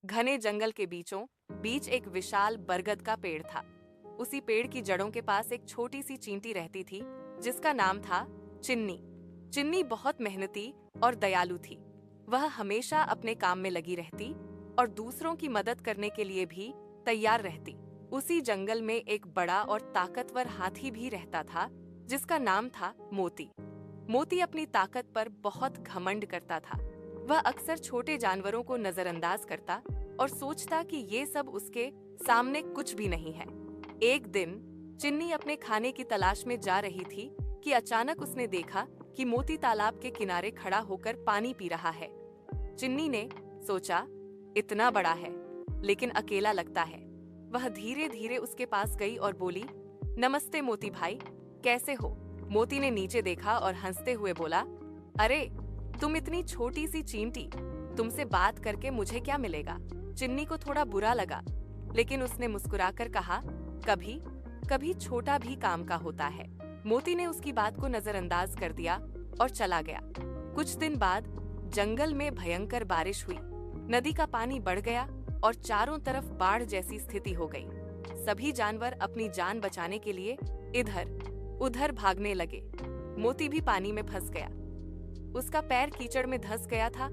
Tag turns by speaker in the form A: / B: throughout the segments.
A: घने जंगल के बीचों बीच एक विशाल बरगद का पेड़ था। उसी पेड़ की जड़ों के पास एक छोटी सी चींटी रहती थी, जिसका नाम था चिन्नी। चिन्नी बहुत मेहनती और दयालु थी। वह हमेशा अपने काम में लगी रहती और दूसरों की मदद करने के लिए भी तैयार रहती। उसी जंगल में एक बड़ा और ताकतवर हाथी भी रहता था, जिसका नाम था मोती। मोती अपनी ताकत पर बहुत घमंड करता था। वह अक्सर छोटे जानवरों को नजरअंदाज करता और सोचता कि ये सब उसके सामने कुछ भी नहीं है। एक दिन चिन्नी अपने खाने की तलाश में जा रही थी कि अचानक उसने देखा कि मोती तालाब के किनारे खड़ा होकर पानी पी रहा है। चिन्नी ने सोचा, इतना बड़ा है लेकिन अकेला लगता है। वह धीरे धीरे उसके पास गई और बोली, नमस्ते मोती भाई, कैसे हो? मोती ने नीचे देखा और हंसते हुए बोला, अरे तुम इतनी छोटी सी चींटी, तुमसे बात करके मुझे क्या मिलेगा? चिन्नी को थोड़ा बुरा लगा, लेकिन उसने मुस्कुराकर कहा, कभी कभी छोटा भी काम का होता है। मोती ने उसकी बात को नजरअंदाज कर दिया और चला गया। कुछ दिन बाद जंगल में भयंकर बारिश हुई। नदी का पानी बढ़ गया और चारों तरफ बाढ़ जैसी स्थिति हो गई। सभी जानवर अपनी जान बचाने के लिए इधर उधर भागने लगे। मोती भी पानी में फंस गया। उसका पैर कीचड़ में धंस गया था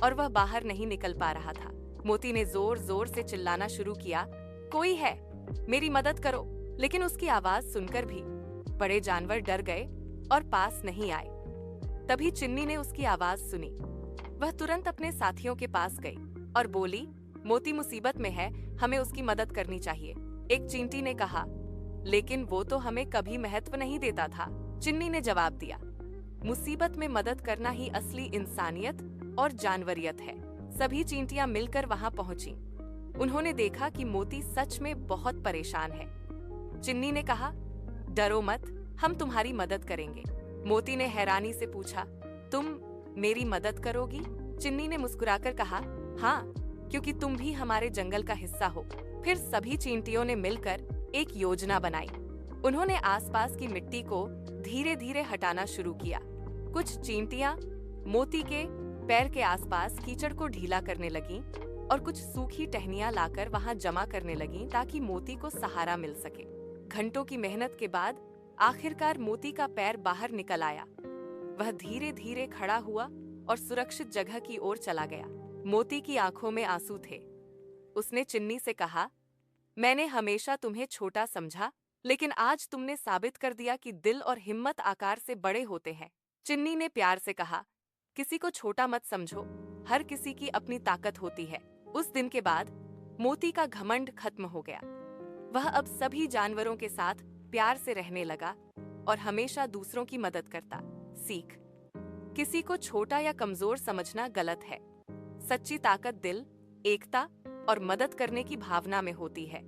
A: और वह बाहर नहीं निकल पा रहा था। मोती ने जोर जोर से चिल्लाना शुरू किया, कोई है, मेरी मदद करो। लेकिन उसकी आवाज सुनकर भी बड़े जानवर डर गए और पास नहीं आए। तभी चिन्नी ने उसकी आवाज सुनी। वह तुरंत अपने साथियों के पास गई और बोली, मोती मुसीबत में है, हमें उसकी मदद करनी चाहिए। एक चींटी ने कहा, लेकिन वो तो हमें कभी महत्व नहीं देता था। चिन्नी ने जवाब दिया, मुसीबत में मदद करना ही असली इंसानियत और जानवरियत है। सभी चींटियां मिलकर वहां पहुंची। उन्होंने देखा कि मोती सच में बहुत परेशान है। चिन्नी ने कहा, डरो मत, हम तुम्हारी मदद करेंगे। मोती ने हैरानी से पूछा, तुम मेरी मदद करोगी? चिन्नी ने मुस्कुराकर कहा, हाँ, क्योंकि तुम भी हमारे जंगल का हिस्सा हो। फिर सभी चींटियों ने मिलकर एक योजना बनाई। उन्होंने आसपास की मिट्टी को धीरे धीरे हटाना शुरू किया। कुछ चींटियां मोती के पैर के आसपास कीचड़ को ढीला करने लगीं और कुछ सूखी टहनियां लाकर वहां जमा करने लगीं ताकि मोती को सहारा मिल सके। घंटों की मेहनत के बाद आखिरकार मोती का पैर बाहर निकल आया। वह धीरे धीरे खड़ा हुआ और सुरक्षित जगह की ओर चला गया। मोती की आंखों में आंसू थे। उसने चिन्नी से कहा, मैंने हमेशा तुम्हें छोटा समझा, लेकिन आज तुमने साबित कर दिया कि दिल और हिम्मत आकार से बड़े होते हैं। चिन्नी ने प्यार से कहा, किसी को छोटा मत समझो, हर किसी की अपनी ताकत होती है। उस दिन के बाद मोती का घमंड खत्म हो गया। वह अब सभी जानवरों के साथ प्यार से रहने लगा और हमेशा दूसरों की मदद करता। सीख, किसी को छोटा या कमजोर समझना गलत है। सच्ची ताकत दिल, एकता और मदद करने की भावना में होती है।